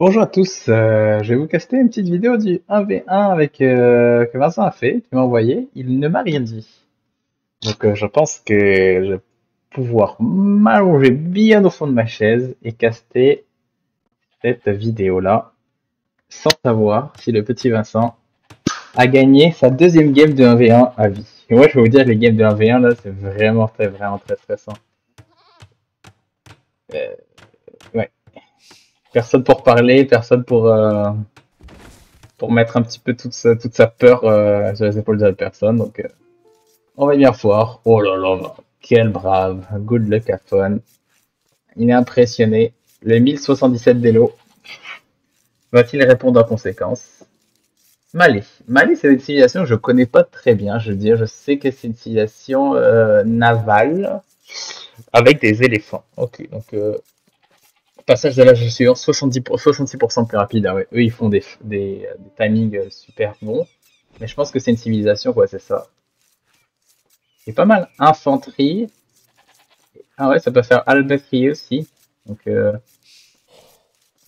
Bonjour à tous, je vais vous caster une petite vidéo du 1v1 avec, que Vincent a fait, qu'il m'a envoyé. Il ne m'a rien dit. Donc je pense que je vais pouvoir m'allonger bien au fond de ma chaise et caster cette vidéo-là sans savoir si le petit Vincent a gagné sa deuxième game de 1v1 à vie. Et moi je vais vous dire, les games de 1v1 là, c'est vraiment très stressant. Euh, ouais. Personne pour parler, personne pour mettre un petit peu toute sa peur sur les épaules de la personne. Donc, on va bien voir. Oh là là, quel brave. Good luck à Fun. Il est impressionné. Le 1077 d'Elo. Va-t-il répondre en conséquence? Mali. Mali, c'est une civilisation que je connais pas très bien. Je veux dire, je sais que c'est une civilisation navale avec des éléphants. Ok, donc passage de l'âge suivant, 66% plus rapide. Ah ouais, eux, ils font des timings super bons. Mais je pense que c'est une civilisation, quoi, c'est ça. C'est pas mal. Infanterie. Ah ouais, ça peut faire Albatri aussi. Donc,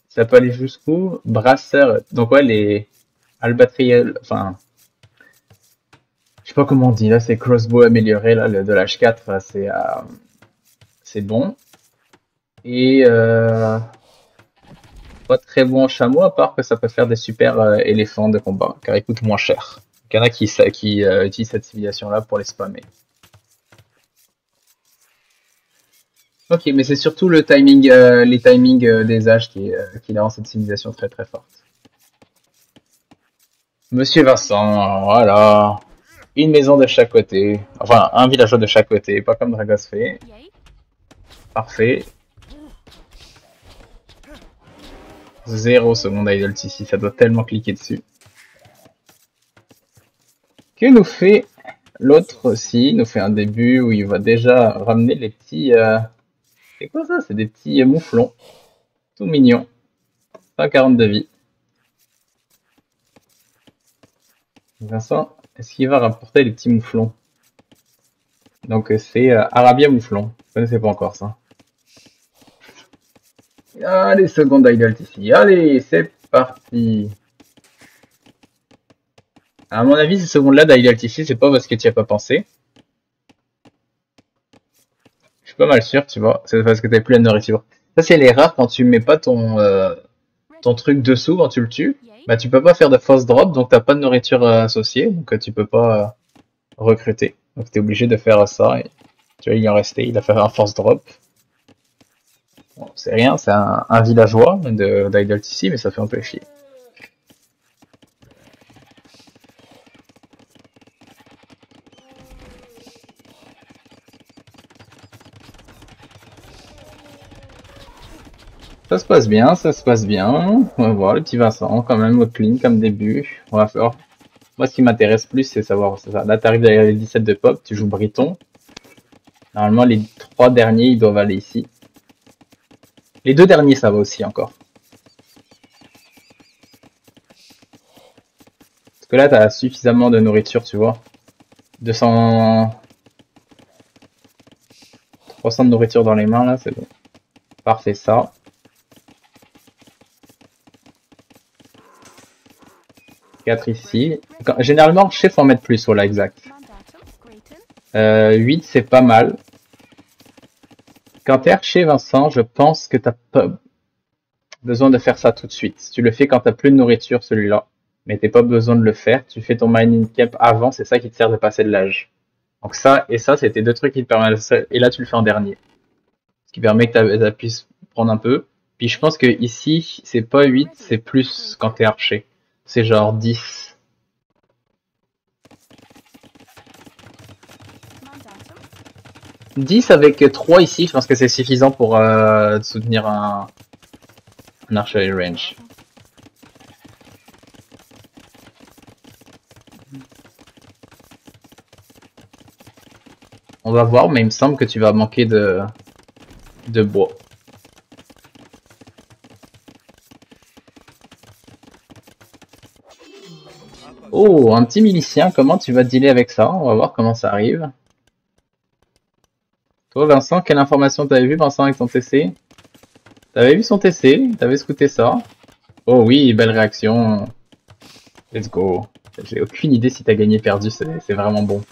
ça peut aller jusqu'où? Brasseur. Donc, ouais, les Albatriel. Enfin, je sais pas comment on dit. Là, c'est crossbow amélioré. Là, le de l'H4, c'est bon. Et pas très bon en chameau, à part que ça peut faire des super éléphants de combat, car ils coûtent moins cher. Il y en a qui utilisent cette civilisation-là pour les spammer. Ok, mais c'est surtout le timing, les timings des âges qui rend cette civilisation très très forte. Monsieur Vincent, voilà. Une maison de chaque côté. Enfin, un villageois de chaque côté, pas comme Dragos fait. Parfait. Zéro seconde idle ici, ça doit tellement cliquer dessus. Que nous fait l'autre aussi? Il nous fait un début où il va déjà ramener les petits... C'est quoi ça? C'est des petits mouflons. Tout mignons. 140 de vie. Vincent, est-ce qu'il va rapporter les petits mouflons? Donc c'est Arabia Mouflon. Vous ne connaissez pas encore ça. Allez, seconde idle ici. Allez, c'est parti. À mon avis, ces secondes-là d'idle ici, c'est pas parce que tu n'y as pas pensé. Je suis pas mal sûr, tu vois. C'est parce que t'as plus la nourriture. Ça, c'est les rares quand tu mets pas ton truc dessous, quand tu le tues. Bah, tu peux pas faire de force drop, donc t'as pas de nourriture associée, donc tu peux pas recruter. Donc t'es obligé de faire ça. Et, tu vois, il en restait, il a fait un force drop. Bon, c'est rien, c'est un villageois d'Idle ici, mais ça fait un peu chier. Ça se passe bien, ça se passe bien. On va voir le petit Vincent, quand même, clean comme début. On va faire. Moi, ce qui m'intéresse plus, c'est savoir. Ça. Là, t'arrives à les 17 de pop, tu joues Briton. Normalement, les 3 derniers, ils doivent aller ici. Les 2 derniers, ça va aussi encore. Parce que là, t'as suffisamment de nourriture, tu vois. 200... 300 de nourriture dans les mains, là, c'est bon. Parfait, ça. Quatre ici. Généralement, je sais faut en mettre plus, voilà, exact. 8, c'est pas mal. Quand t'es archer, Vincent, je pense que t'as pas besoin de faire ça tout de suite. Tu le fais quand t'as plus de nourriture, celui-là. Mais t'as pas besoin de le faire. Tu fais ton mining cap avant, c'est ça qui te sert de passer de l'âge. Donc ça et ça, c'était deux trucs qui te permettent. Et là, tu le fais en dernier. Ce qui permet que tu puisses prendre un peu. Puis je pense que ici, c'est pas 8, c'est plus quand t'es archer. C'est genre 10. « 10 avec 3 ici, je pense que c'est suffisant pour soutenir un archery range. On va voir, mais il me semble que tu vas manquer de bois. Oh, un petit milicien, comment tu vas dealer avec ça? On va voir comment ça arrive. Toi, Vincent, quelle information t'avais vu, Vincent, avec ton TC? T'avais vu son TC, t'avais scouté ça. Oh oui, belle réaction. Let's go. J'ai aucune idée si t'as gagné perdu, c'est vraiment bon.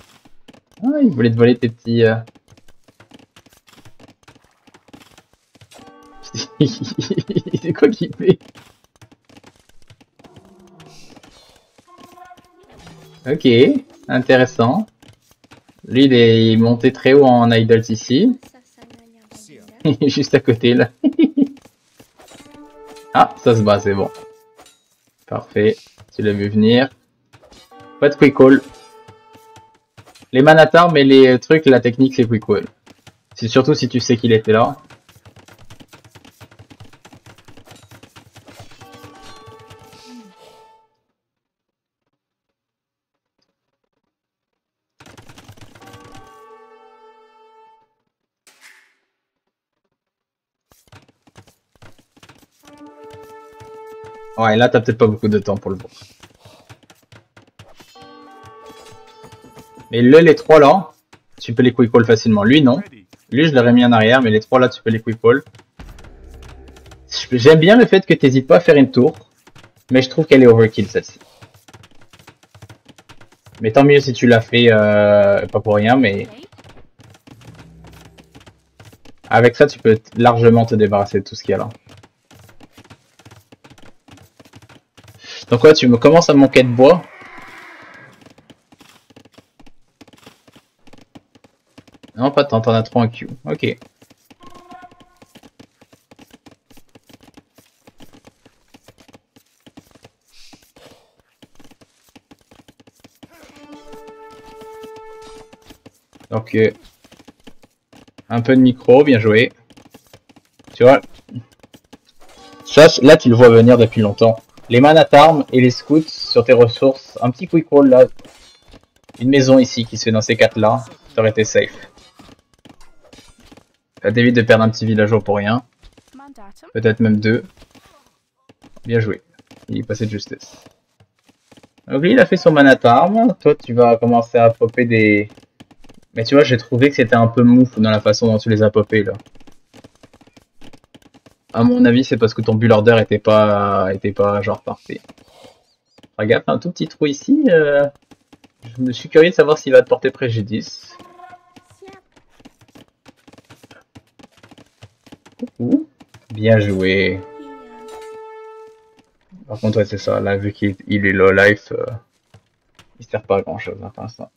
Ah, il voulait te voler tes petits... C'est quoi qu'il fait? Ok, intéressant. Lui, il est monté très haut en idols ici. Juste à côté, là. Ah, ça se bat, c'est bon. Parfait. Tu l'as vu venir. Pas de quick call. Les manatards, mais les trucs, la technique, c'est quick call. C'est surtout si tu sais qu'il était là. Ouais, là, t'as peut-être pas beaucoup de temps pour le voir. Mais les trois là, tu peux les quick call facilement. Lui, non. Lui, je l'aurais mis en arrière, mais les trois là, tu peux les quick call. J'aime bien le fait que t'hésites pas à faire une tour, mais je trouve qu'elle est overkill celle-ci. Mais tant mieux si tu l'as fait, pas pour rien, mais avec ça, tu peux largement te débarrasser de tout ce qu'il y a là. Donc ouais, tu me commences à manquer de bois. Non, pas tant, t'en as trop en Q. Ok. Donc, un peu de micro, bien joué. Tu vois, ça, là, tu le vois venir depuis longtemps. Les manatarmes et les scouts sur tes ressources. Un petit quick roll là. Une maison ici qui se fait dans ces quatre là. T'aurais été safe. Ça t'évite de perdre un petit villageois pour rien. Peut-être même deux. Bien joué. Il est passé de justesse. Donc lui, il a fait son manatarm. Toi, tu vas commencer à popper des... Mais tu vois, j'ai trouvé que c'était un peu mou dans la façon dont tu les as popés là. À mon avis, c'est parce que ton bull order était pas genre parfait. Regarde, un tout petit trou ici. Je me suis curieux de savoir s'il va te porter préjudice. Ouh, bien joué. Par contre, ouais, c'est ça. Là, vu qu'il est low life, il sert pas à grand chose hein, pour l'instant.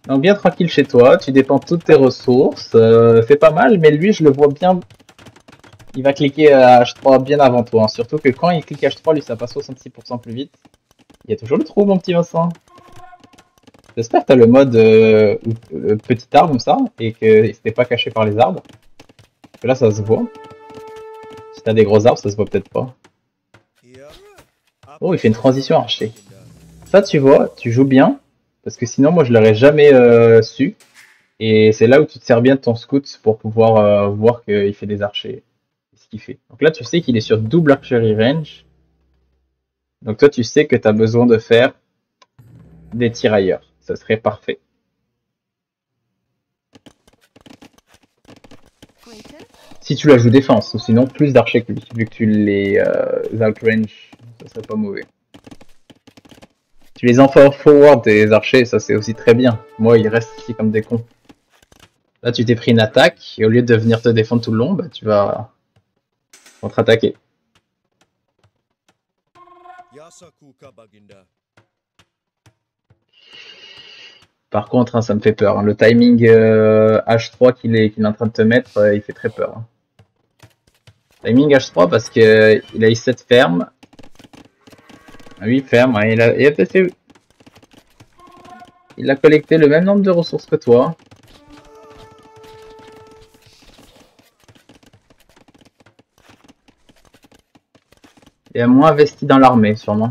Donc, bien tranquille chez toi. Tu dépends de toutes tes ressources. C'est pas mal, mais lui, je le vois bien. Il va cliquer à H3 bien avant toi. Hein. Surtout que quand il clique H3, lui, ça passe 66% plus vite. Il y a toujours le trou, mon petit Vincent. J'espère que t'as le mode petit arbre comme ça et que c'était pas caché par les arbres. Parce que là, ça se voit. Si t'as des gros arbres, ça se voit peut-être pas. Oh, il fait une transition archer. Ça, tu vois, tu joues bien. Parce que sinon, moi, je l'aurais jamais su. Et c'est là où tu te sers bien de ton scout pour pouvoir voir qu'il fait des archers. Ce qu'il fait. Donc là, tu sais qu'il est sur double archery range. Donc toi, tu sais que tu as besoin de faire des tirailleurs. Ça serait parfait. Si tu la joues défense, ou sinon plus d'archers que lui, vu que tu les outrange, ça serait pas mauvais. Tu les envoies forward tes archers, ça c'est aussi très bien. Moi, ils restent ici comme des cons. Là, tu t'es pris une attaque, et au lieu de venir te défendre tout le long, bah, tu vas contre-attaquer. Par contre, hein, ça me fait peur. Hein. Le timing H3 qu'il est en train de te mettre, il fait très peur. Hein. Timing H3 parce que il a eu 7 fermes. 8 fermes, hein, il a collecté le même nombre de ressources que toi. Il a moins investi dans l'armée, sûrement.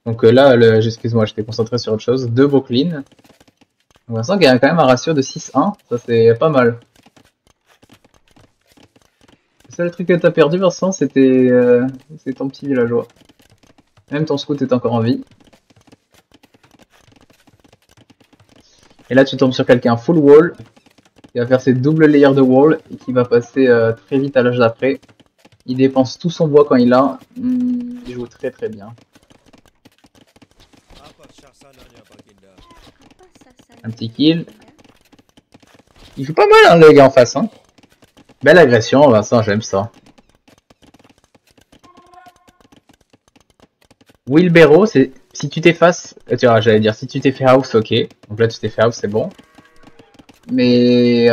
Donc là, excuse-moi, j'étais concentré sur autre chose. 2 Brooklyn. On sent qu'il y a quand même un ratio de 6-1. Ça, c'est pas mal. Le seul truc que t'as perdu, Vincent, c'était ton petit villageois. Même ton scout est encore en vie. Et là, tu tombes sur quelqu'un full wall. qui va faire ses doubles layers de wall et qui va passer très vite à l'âge d'après. Il dépense tout son bois quand il a. Il joue très très bien. Un petit kill. Il joue pas mal hein, le gars en face. Hein. Belle agression, Vincent, j'aime ça. Wheelbarrow, c'est si tu t'effaces. Tu vois, j'allais dire si tu t'es fait house, ok. Donc là tu t'es fait house, c'est bon. Mais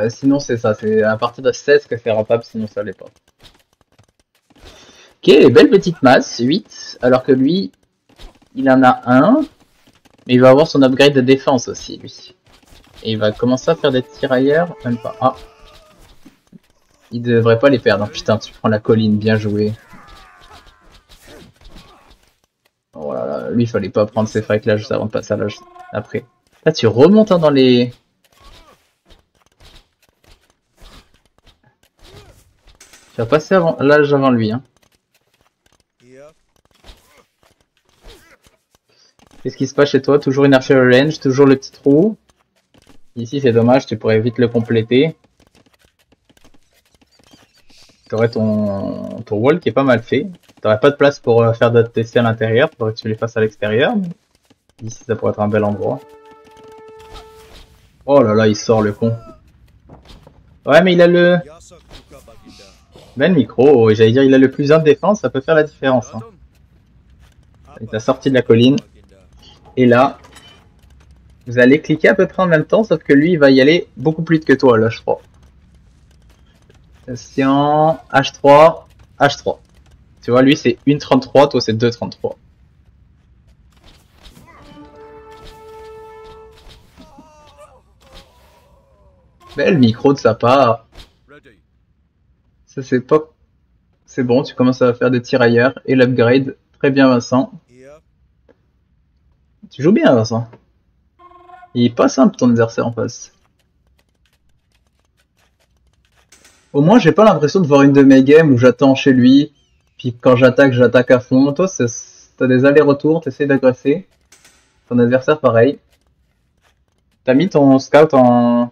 sinon c'est ça, c'est à partir de 16 que c'est rentable, sinon ça l'est pas. Ok, belle petite masse, 8, alors que lui, il en a un, mais il va avoir son upgrade de défense aussi, lui. Et il va commencer à faire des tirailleurs, même pas. Ah, il devrait pas les perdre. Putain, tu prends la colline, bien joué. Oh là là, lui, il fallait pas prendre ces fights là juste avant de passer à l'âge après. Là, tu remontes hein, dans les... Tu vas passer avant l'âge avant lui. Hein. Qu'est-ce qui se passe chez toi? Toujours une archer range, toujours le petit trou. Ici, c'est dommage, tu pourrais vite le compléter. Tu aurais ton wall qui est pas mal fait. Tu n'aurais pas de place pour faire d'autres TC à l'intérieur. Il faudrait que tu les fasses à l'extérieur. Ici, ça pourrait être un bel endroit. Oh là là, il sort le con. Ouais, mais il a le... Ben micro, j'allais dire, il a le plus 1 de défense, ça peut faire la différence. Hein. Il t'a sorti de la colline. Et là, vous allez cliquer à peu près en même temps, sauf que lui, il va y aller beaucoup plus vite que toi, là, je crois. Attention, H3, H3. Tu vois, lui, c'est 1,33, toi, c'est 2,33. Belle micro de sa part. Ça, c'est pas... C'est bon, tu commences à faire des tirailleurs et l'upgrade. Très bien, Vincent. Tu joues bien, Vincent. Il est pas simple, ton adversaire en face. Au moins, j'ai pas l'impression de voir une de mes games où j'attends chez lui. Puis quand j'attaque à fond. Toi, t'as des allers-retours, t'essaies d'agresser. Ton adversaire, pareil. T'as mis ton scout en...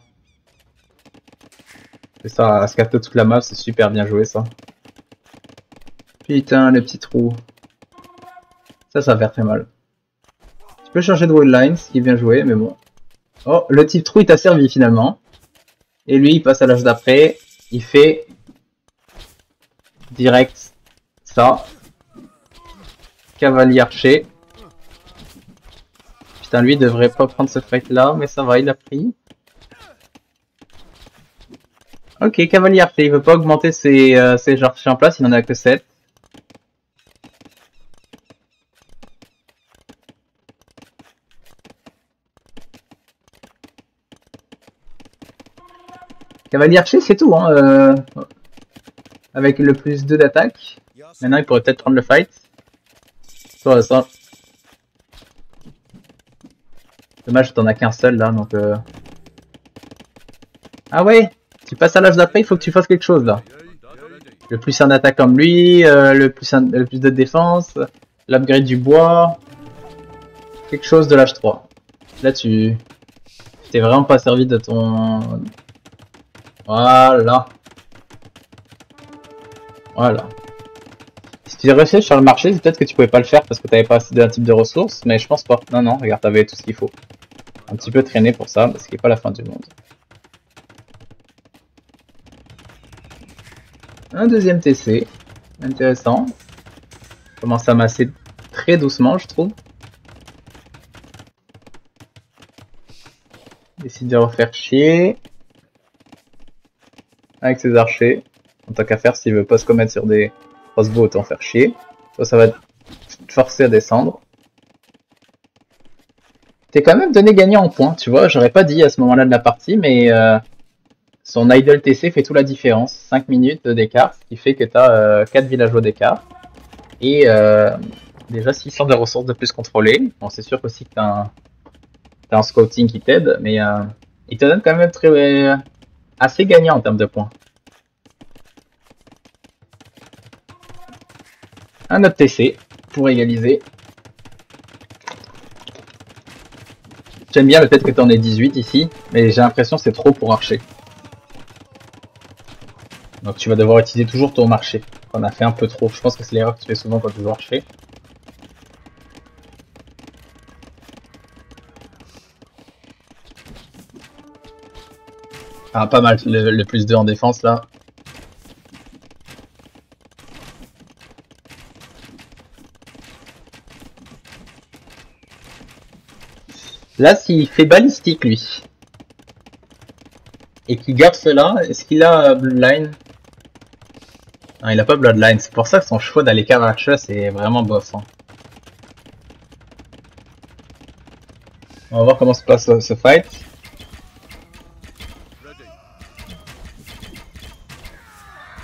C'est ça, à scout toute la map, c'est super bien joué, ça. Putain, le petit trou. Ça va faire très mal. Tu peux changer de wallline, ce qui est bien joué, mais bon. Oh, le petit trou, il t'a servi, finalement. Et lui, il passe à l'âge d'après. Il fait... Direct. Ça. Cavalier archer. Putain, lui, il devrait pas prendre ce fight-là, mais ça va, il a pris. Ok, cavalier archer, il veut pas augmenter ses archers en place, il en a que 7. Cavalier archer, c'est tout, hein. Avec le plus 2 d'attaque. Maintenant, il pourrait peut-être prendre le fight. Toi, ça... Dommage, t'en as qu'un seul, là, donc... Ah ouais, tu passes à l'âge d'après, il faut que tu fasses quelque chose, là. Le plus 1 d'attaque comme lui, le plus 2 de défense, l'upgrade du bois... Quelque chose de l'âge 3. Là, tu t'es vraiment pas servi de ton... Voilà. Voilà. Si tu réussi sur le marché, c'est peut-être que tu pouvais pas le faire parce que t'avais pas assez d'un type de ressources, mais je pense pas. Non, non, regarde, t'avais tout ce qu'il faut. Un petit peu traîné pour ça, parce qu'il n'est pas la fin du monde. Un deuxième TC. Intéressant. Commence à masser très doucement, je trouve. Décide de refaire chier. Avec ses archers. En tant qu'à faire, s'il veut pas se commettre sur des crossbows, autant faire chier. Toi, ça va te forcer à descendre. T'es quand même donné gagnant en points, tu vois. J'aurais pas dit à ce moment-là de la partie, mais son idle TC fait toute la différence. 5 minutes d'écart, ce qui fait que t'as 4 villageois d'écart. Et déjà 600 de ressources de plus contrôlées. Bon, c'est sûr aussi que t'as un scouting qui t'aide, mais il te donne quand même assez gagnant en termes de points. Un autre TC pour égaliser. J'aime bien le fait que tu en aies 18 ici, mais j'ai l'impression que c'est trop pour archer. Donc tu vas devoir utiliser toujours ton marché. On a fait un peu trop. Je pense que c'est l'erreur que tu fais souvent quand tu joues archer. Ah, pas mal le plus 2 en défense là. Là, s'il fait balistique lui, et qu'il garde cela, est-ce qu'il a Bloodline? Non, il a pas Bloodline. C'est pour ça que son choix d'aller Karacha, c'est vraiment bof. Hein. On va voir comment se passe ce fight.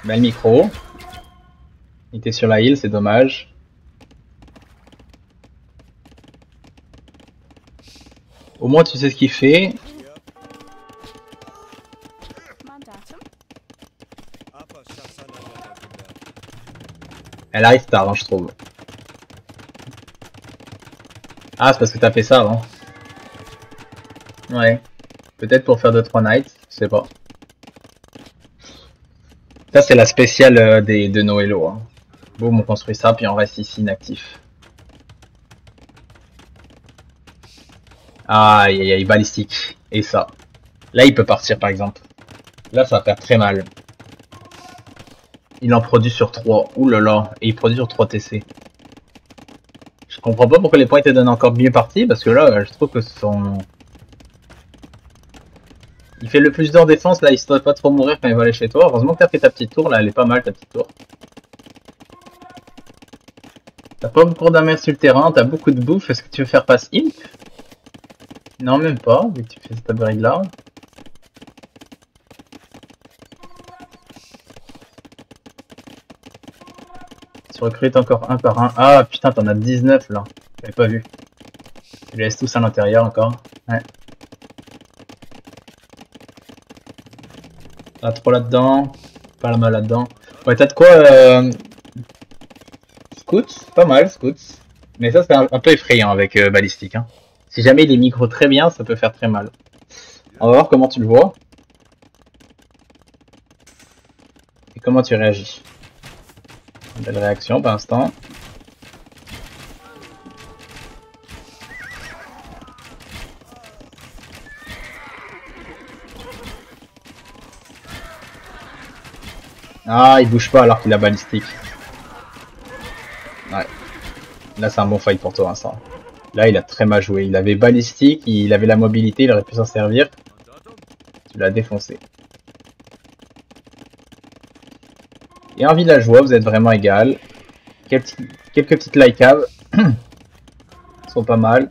Bel micro. Il était sur la heal, c'est dommage. Au moins tu sais ce qu'il fait. Elle arrive tard, hein, je trouve. Ah, c'est parce que t'as fait ça avant. Ouais. Peut-être pour faire 2-3 nights, je sais pas. Ça, c'est la spéciale de Noëlo. Hein. Boum, on construit ça, puis on reste ici inactif. Aïe, aïe, aïe, balistique. Et ça. Là, il peut partir, par exemple. Là, ça va faire très mal. Il en produit sur 3. Ouh là là. Et il produit sur 3 TC. Je comprends pas pourquoi les points te donnent encore mieux parti, parce que là, je trouve que son... Il fait le plus d'or défense, là, il se doit pas trop mourir quand il va aller chez toi. Heureusement que t'as fait ta petite tour, là, elle est pas mal, ta petite tour. T'as pas beaucoup d'amers sur le terrain, t'as beaucoup de bouffe. Est-ce que tu veux faire passe imp? Non, même pas, vu que tu fais cette upgrade là. Tu recrutes encore un par un. Ah putain, t'en as 19 là. J'avais pas vu. Tu les laisses tous à l'intérieur encore. Ouais. Pas trop là-dedans. Pas la mal là-dedans. Ouais, t'as de quoi Scouts, pas mal, Scouts. Mais ça, c'est un peu effrayant avec Balistique. Hein. Si jamais il est micro très bien, ça peut faire très mal. On va voir comment tu le vois. Et comment tu réagis. Belle réaction pour l'instant. Ah, il bouge pas alors qu'il a Balistique. Ouais. Là, c'est un bon fight pour toi, Vincent. Là, il a très mal joué. Il avait Balistique, il avait la mobilité, il aurait pu s'en servir. Tu l'as défoncé. Et en villageois, vous êtes vraiment égal. Quelques petites like-av. sont pas mal.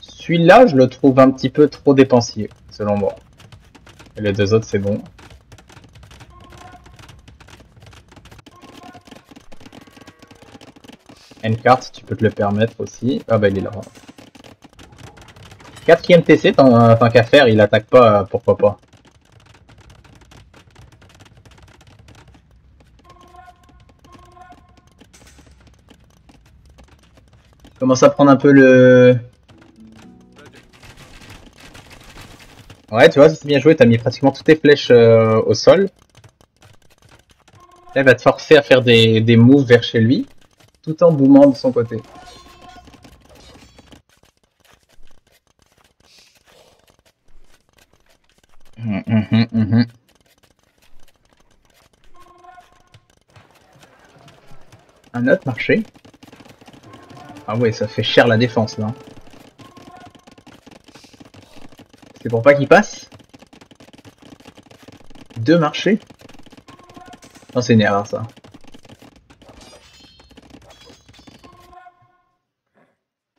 Celui-là, je le trouve un petit peu trop dépensier, selon moi. Et les deux autres, c'est bon. N-cart, tu peux te le permettre aussi. Ah bah il est là. 4ème TC, tant qu'à faire, il attaque pas, pourquoi pas. Commence à prendre un peu le... Ouais, tu vois, c'est bien joué, t'as mis pratiquement toutes tes flèches au sol. Là, il va te forcer à faire des moves vers chez lui, tout en boomant de son côté. Un autre marché. Ah ouais, ça fait cher la défense là. C'est pour pas qu'il passe. 2 marchés. Non, c'est une erreur ça.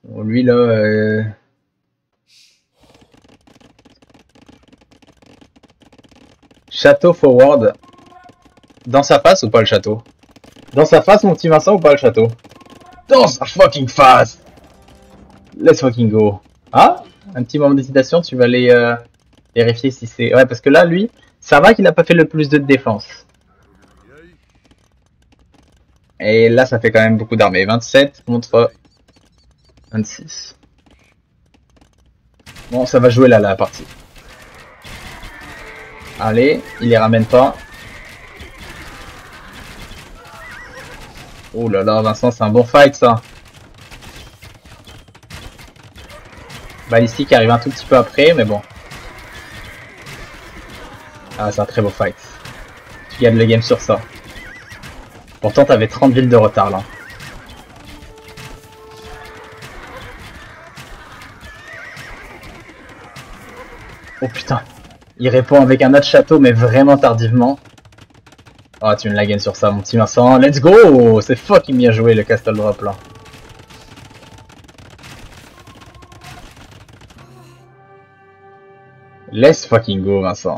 Bon, lui là... Château forward. Dans sa face ou pas le château? Dans sa face mon petit Vincent ou pas le château? Dans sa fucking face. Let's fucking go. Ah, un petit moment d'hésitation, tu vas aller vérifier si c'est... Ouais, parce que là, lui, ça va qu'il n'a pas fait le plus de défense. Et là, ça fait quand même beaucoup d'armées. 27 contre 26. Bon, ça va jouer là, la partie. Allez, il les ramène pas. Oh là là, Vincent, c'est un bon fight, ça. Balistique arrive un tout petit peu après, mais bon. Ah, c'est un très beau fight. Tu gagnes le game sur ça. Pourtant, t'avais 30 villes de retard, là. Oh putain. Il répond avec un autre château, mais vraiment tardivement. Oh, tu me la gagnes sur ça, mon petit Vincent. Let's go! C'est fucking bien joué, le Castle Drop, là. Let's fucking go, Vincent.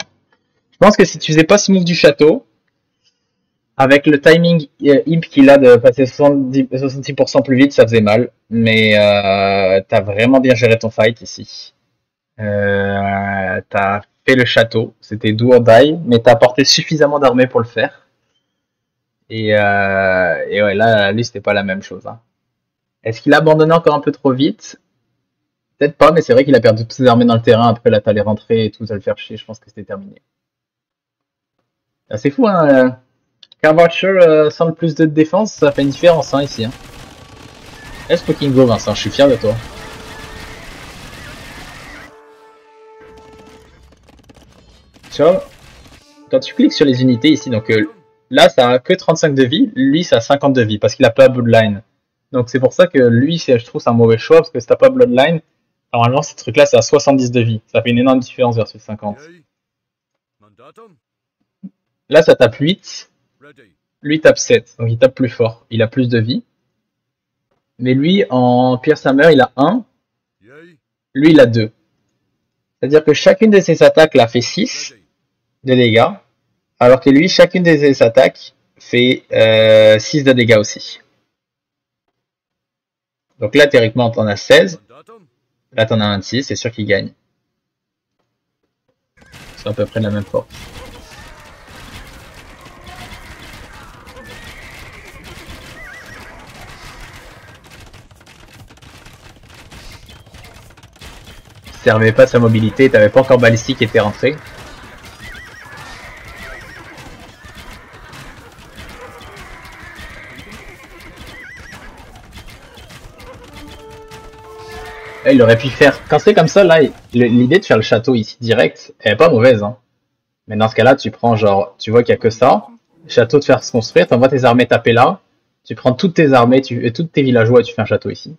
Je pense que si tu faisais pas ce move du château, avec le timing imp qu'il a de passer 66% plus vite, ça faisait mal. Mais t'as vraiment bien géré ton fight ici. T'as fait le château, c'était do or die, mais t'as apporté suffisamment d'armées pour le faire. Et ouais, là, lui, c'était pas la même chose. Hein. Est-ce qu'il a abandonné encore un peu trop vite? Peut-être pas, mais c'est vrai qu'il a perdu toutes ses armées dans le terrain. Après, là, t'allais rentrer et tout, ça le faire chier. Je pense que c'était terminé. C'est fou, hein. Carvacher sans le plus de défense, ça fait une différence hein, ici. Hein. Let's fucking go, Vincent, je suis fier de toi. Tu vois, quand tu cliques sur les unités ici, donc là, ça a que 35 de vie, lui, ça a 50 de vie, parce qu'il a pas Bloodline. Donc c'est pour ça que lui, je trouve c'est un mauvais choix, parce que si t'as pas Bloodline, normalement, ce truc-là, c'est à 70 de vie. Ça fait une énorme différence versus 50. Là, ça tape 8. Lui tape 7, donc il tape plus fort. Il a plus de vie. Mais lui, en Pierce Hammer, il a 1. Lui, il a 2. C'est-à-dire que chacune de ses attaques là fait 6 de dégâts. Alors que lui, chacune de ses attaques fait 6 de dégâts aussi. Donc là, théoriquement, t'en as 16. Là, t'en as 26, c'est sûr qu'il gagne. C'est à peu près de la même force. Servait pas sa mobilité, t'avais pas encore balistique qui était rentré. Là, il aurait pu faire, quand c'est comme ça, là, l'idée de faire le château ici direct, elle est pas mauvaise. Hein. Mais dans ce cas-là, tu prends genre, tu vois qu'il y a que ça, château de faire se construire, t'envoies tes armées taper là, tu prends toutes tes armées, et toutes tes villageois et tu fais un château ici.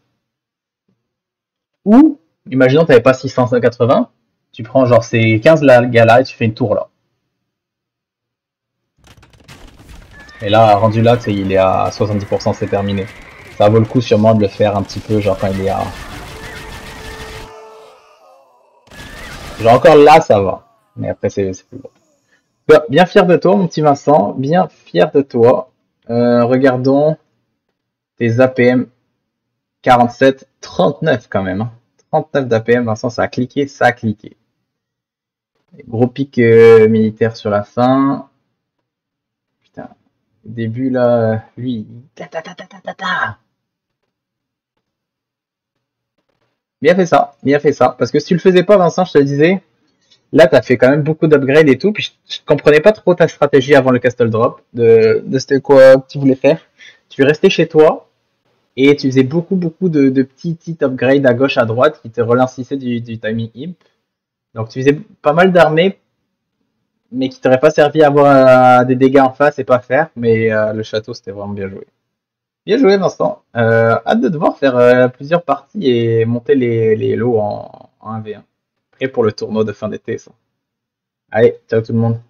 Ou, imaginons t'avais pas 680, tu prends genre ces 15 gars là et tu fais une tour là. Et là, rendu là, il est à 70%, c'est terminé. Ça vaut le coup sûrement de le faire un petit peu, genre quand il est à... Genre encore là, ça va. Mais après, c'est plus bon. Bien fier de toi, mon petit Vincent. Bien fier de toi. Regardons tes APM 47, 39 quand même. Hein. 39 d'APM, Vincent, ça a cliqué, ça a cliqué. Gros pic militaire sur la fin. Putain, au début là, lui, Bien fait ça, bien fait ça. Parce que si tu le faisais pas, Vincent, je te le disais, là, t'as fait quand même beaucoup d'upgrades et tout. Puis je comprenais pas trop ta stratégie avant le castle drop de c'était quoi que tu voulais faire. Tu restais chez toi et tu faisais beaucoup de petits upgrades à gauche, à droite qui te relancissaient du timing imp. Donc tu faisais pas mal d'armées, mais qui t'auraient pas servi à avoir des dégâts en face et pas faire. Mais le château, c'était vraiment bien joué. Bien joué, Vincent. Hâte de devoir faire plusieurs parties et monter les lots en 1v1. Prêt pour le tournoi de fin d'été, ça. Allez, ciao tout le monde.